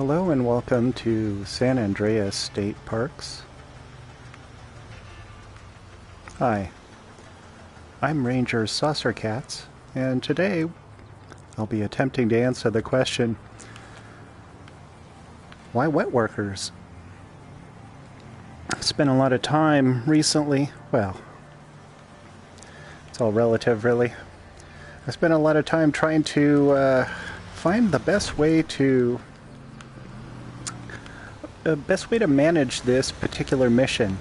Hello and welcome to San Andreas State Parks. Hi, I'm Ranger Saucercats, and today I'll be attempting to answer the question, why wet workers? I've spent a lot of time recently, well, it's all relative really. I spent a lot of time trying to find the best way to manage this particular mission.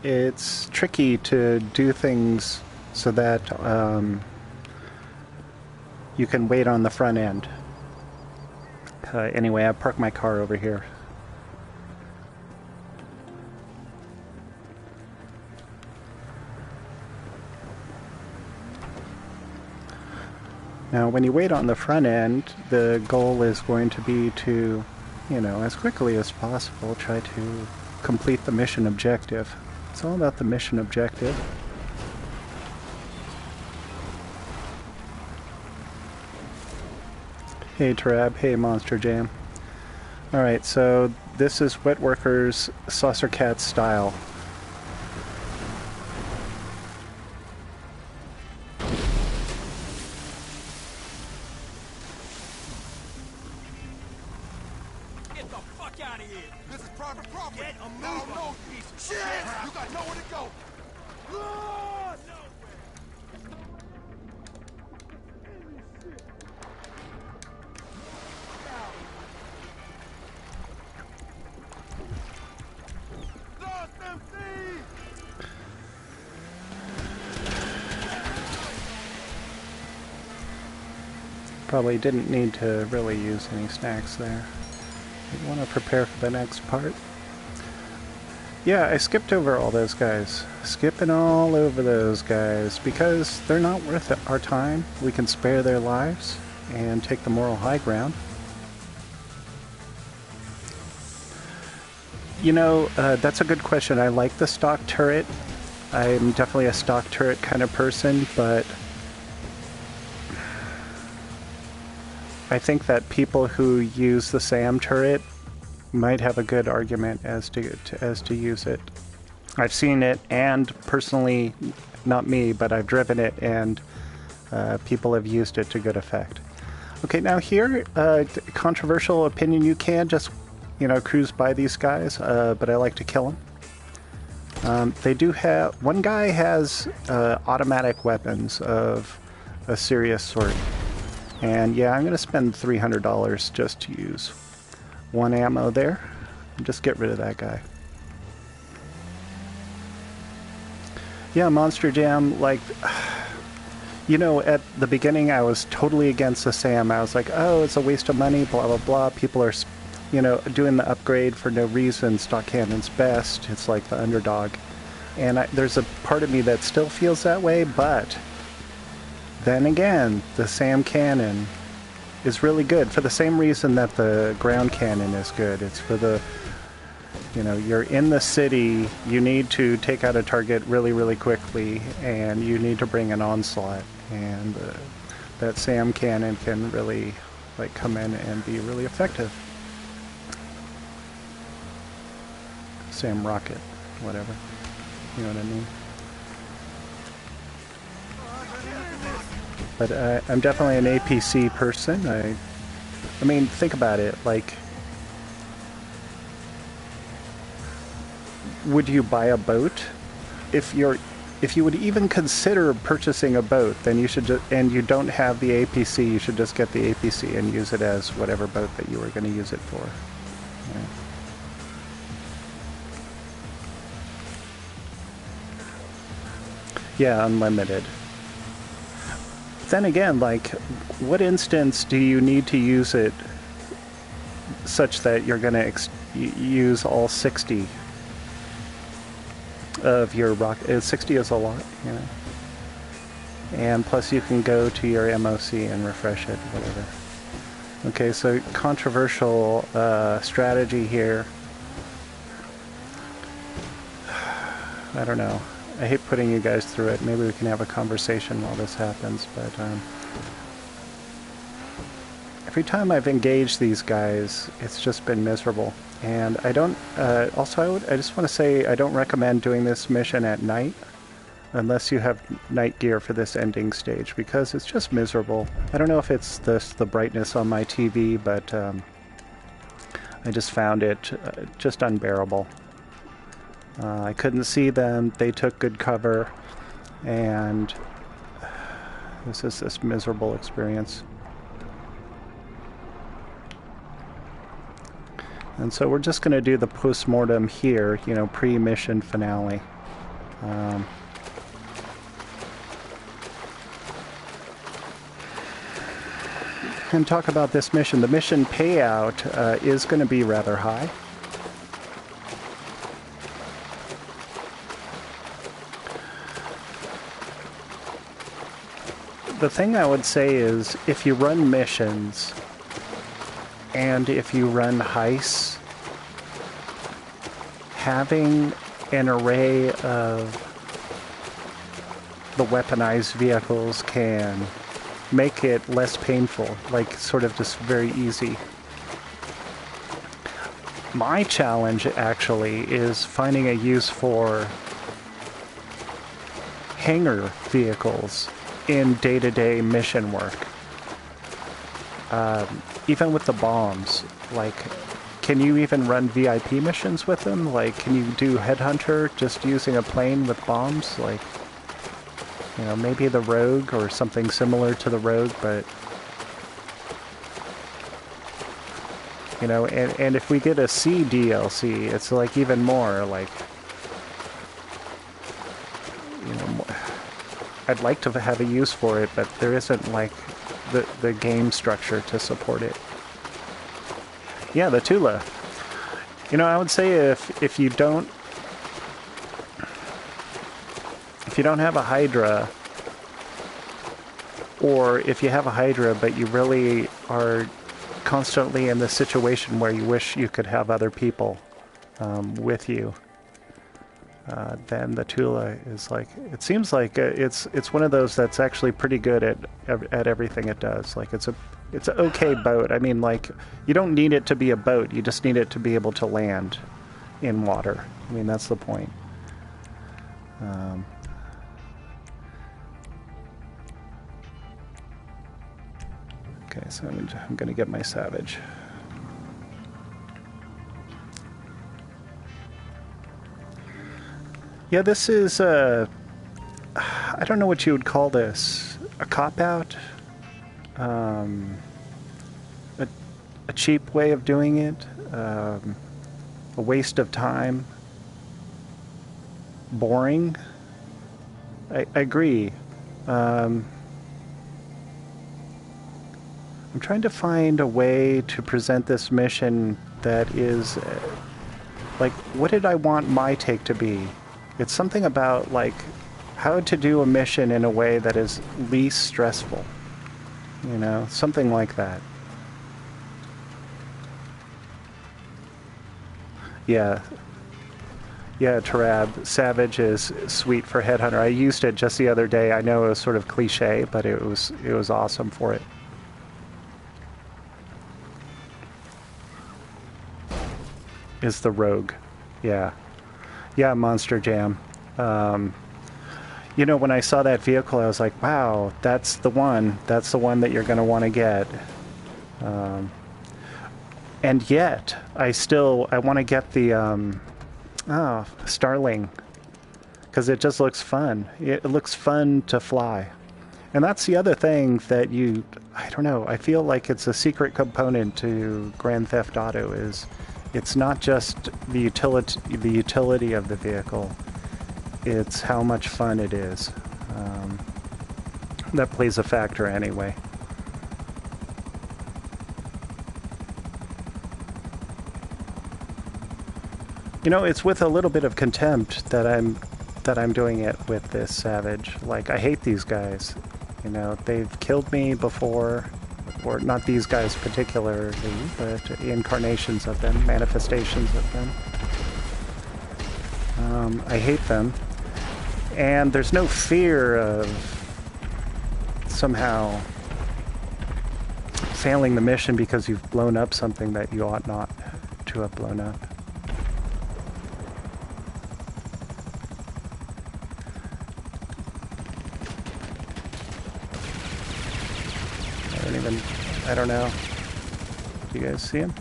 It's tricky to do things so that you can wait on the front end. Anyway, I parked my car over here. Now, when you wait on the front end, the goal is going to be to, as quickly as possible, try to complete the mission objective. It's all about the mission objective. Hey Tarab, hey Monster Jam. Alright, so this is Wet Workers Saucercat style. Probably didn't need to really use any snacks there. You want to prepare for the next part. Yeah, I skipped over all those guys. Skipping all over those guys because they're not worth our time. We can spare their lives and take the moral high ground. That's a good question. I like the stock turret. I'm definitely a stock turret kind of person, but I think that people who use the SAM turret might have a good argument as to use it. I've seen it, and personally, not me, but I've driven it, and people have used it to good effect. Okay, now here, controversial opinion, you can just, cruise by these guys, but I like to kill them. They do have, one guy has automatic weapons of a serious sort. And yeah, I'm going to spend $300 just to use one ammo there. And just get rid of that guy. Yeah, Monster Jam, like, at the beginning I was totally against the SAM. I was like, oh, it's a waste of money, blah, blah, blah. People are, doing the upgrade for no reason. Stock cannon's best. It's like the underdog. And there's a part of me that still feels that way, but then again, the SAM cannon is really good for the same reason that the ground cannon is good. It's for the, you're in the city, you need to take out a target really, really quickly, and you need to bring an onslaught. And that SAM cannon can really, come in and be really effective. SAM rocket, whatever. You know what I mean? But I'm definitely an APC person. I mean, think about it. Like, would you buy a boat? If you would even consider purchasing a boat, then you should and you don't have the APC, you should just get the APC and use it as whatever boat that you were going to use it for. Yeah, unlimited. Then again, what instance do you need to use it such that you're going to use all 60 of your rocket? 60 is a lot, And plus you can go to your MOC and refresh it, whatever. Okay, so controversial strategy here. I don't know. I hate putting you guys through it. Maybe we can have a conversation while this happens, but every time I've engaged these guys, it's just been miserable. And I don't, also I just want to say I don't recommend doing this mission at night unless you have night gear for this ending stage, because it's just miserable. I don't know if it's the brightness on my TV, but I just found it just unbearable. I couldn't see them, they took good cover, and this is this miserable experience. And so we're just going to do the post-mortem here, you know, pre-mission finale. And talk about this mission. The mission payout is going to be rather high. The thing I would say is, if you run missions, and if you run heists, having an array of the weaponized vehicles can make it less painful, like sort of just very easy. My challenge actually is finding a use for hangar vehicles in day-to-day mission work. Even with the bombs, like, can you even run VIP missions with them? Like, can you do Headhunter just using a plane with bombs? Like, you know, maybe the Rogue or something similar to the Rogue, but, you know, and if we get a C DLC, it's like even more, like, you know, I'd like to have a use for it, but there isn't, like, the game structure to support it. Yeah, the Tula. You know, I would say if you don't have a Hydra, or if you have a Hydra but you really are constantly in the situation where you wish you could have other people with you, then the Tula is like, it seems like it's one of those that's actually pretty good at everything it does. Like, it's an okay boat. I mean, like, you don't need it to be a boat, you just need it to be able to land in water. I mean, that's the point. Okay, so I'm gonna get my Savage. Yeah, this is I don't know what you would call this. A cop-out? A cheap way of doing it? A waste of time? Boring? I agree. I'm trying to find a way to present this mission that is, like, what did I want my take to be? It's something about, like, how to do a mission in a way that is least stressful. You know, something like that. Yeah. Yeah, Tarab. Savage is sweet for Headhunter. I used it just the other day. I know it was sort of cliche, but it was awesome for it. Is the Rogue. Yeah. Yeah, Monster Jam. You know, when I saw that vehicle, I was like, wow, that's the one. That's the one that you're going to want to get. And yet, I want to get the Starling, because it just looks fun. It looks fun to fly. And that's the other thing that I don't know, I feel like it's a secret component to Grand Theft Auto, is it's not just the utility of the vehicle, it's how much fun it is. That plays a factor anyway. You know, it's with a little bit of contempt that I'm doing it with this Savage. Like, I hate these guys. You know, they've killed me before, or not these guys particularly, but incarnations of them, manifestations of them. I hate them. And there's no fear of somehow failing the mission because you've blown up something that you ought not to have blown up. I don't know. Do you guys see him?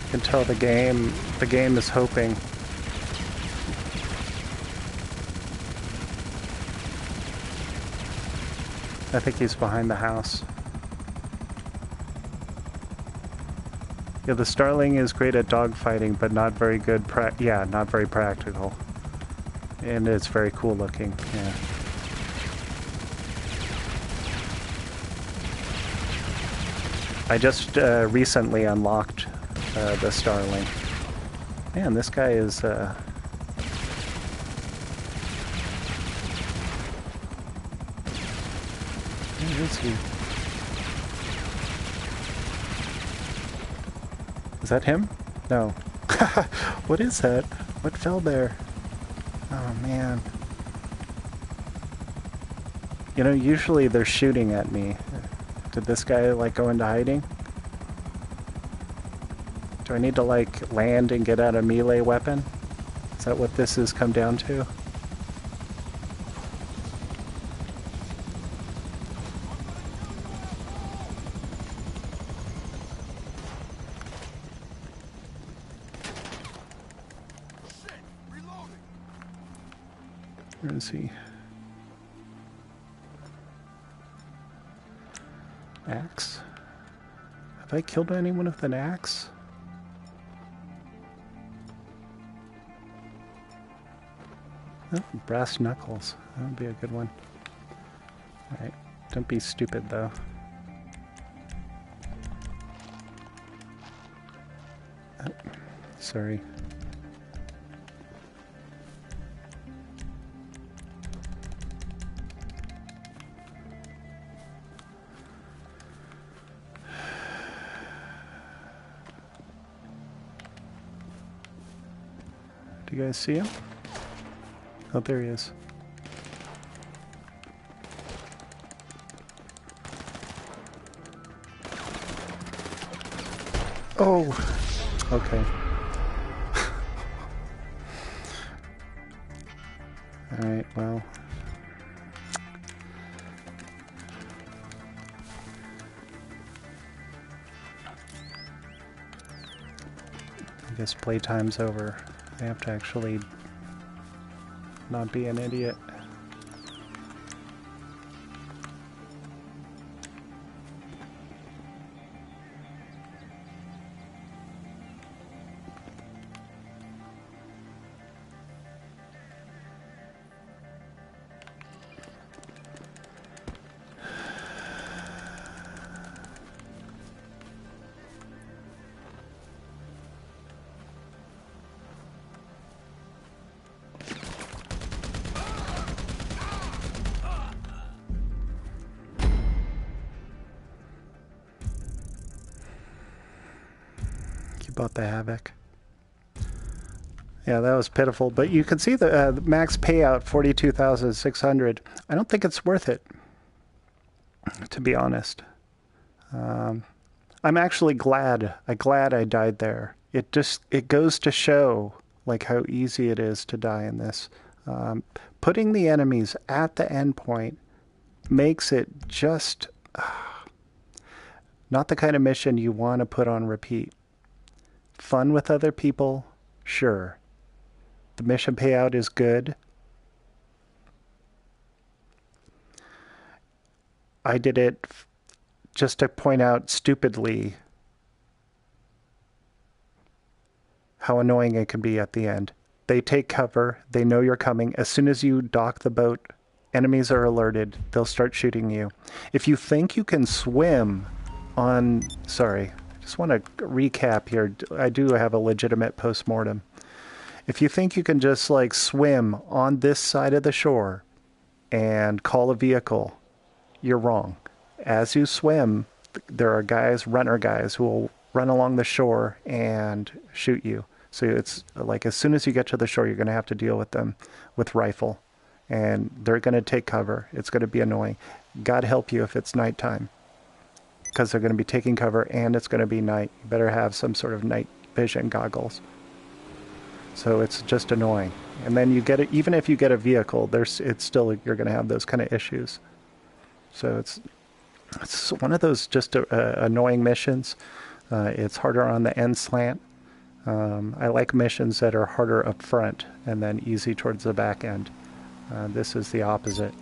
You can tell the game is hoping. I think he's behind the house. Yeah, the Starling is great at dogfighting, but not very good. Not very practical. And it's very cool looking. Yeah. I just recently unlocked the Starling. Man, this guy is. Where is he? Is that him? No. What is that? What fell there? Oh man. You know, usually they're shooting at me. Did this guy like go into hiding? Do I need to like land and get out a melee weapon? Is that what this has come down to? Where is he? Axe? Have I killed anyone with an axe? Oh, brass knuckles. That would be a good one. Alright, don't be stupid though. Oh, sorry. Do you guys see him? Oh, there he is. Oh! Okay. Alright, well. I guess playtime's over. I have to actually not be an idiot. About the Havoc. Yeah, that was pitiful, but you can see the max payout 42,600. I don't think it's worth it, to be honest. I'm actually glad I died there. It goes to show like how easy it is to die in this. Putting the enemies at the end point makes it just not the kind of mission you want to put on repeat. Fun with other people, sure. The mission payout is good. I did it just to point out stupidly how annoying it can be at the end. They take cover, they know you're coming. As soon as you dock the boat, enemies are alerted, they'll start shooting you. If you think you can swim on... Sorry. Just want to recap here. I do have a legitimate post-mortem. If you think you can just like swim on this side of the shore and call a vehicle, you're wrong. As you swim, there are runner guys, who will run along the shore and shoot you. So it's like as soon as you get to the shore, you're going to have to deal with them with rifle. and they're going to take cover. It's going to be annoying. God help you if it's nighttime, because they're going to be taking cover and it's going to be night. You better have some sort of night vision goggles. So it's just annoying. And then you get it, even if you get a vehicle, it's still, you're going to have those kind of issues. So it's one of those just annoying missions. It's harder on the end slant. I like missions that are harder up front and then easy towards the back end. This is the opposite.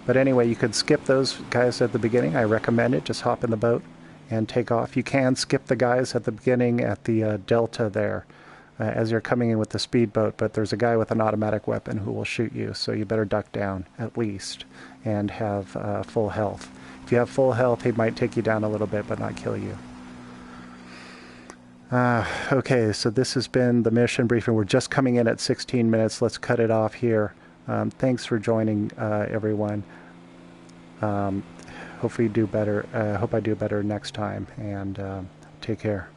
But anyway, you could skip those guys at the beginning. I recommend it. Just hop in the boat and take off. You can skip the guys at the beginning at the delta there as you're coming in with the speedboat, but there's a guy with an automatic weapon who will shoot you, so you better duck down at least and have full health. If you have full health, he might take you down a little bit but not kill you. Okay, so this has been the mission briefing. We're just coming in at 16 minutes. Let's cut it off here. Thanks for joining, everyone. Hopefully you do better. Hope I do better next time, and take care.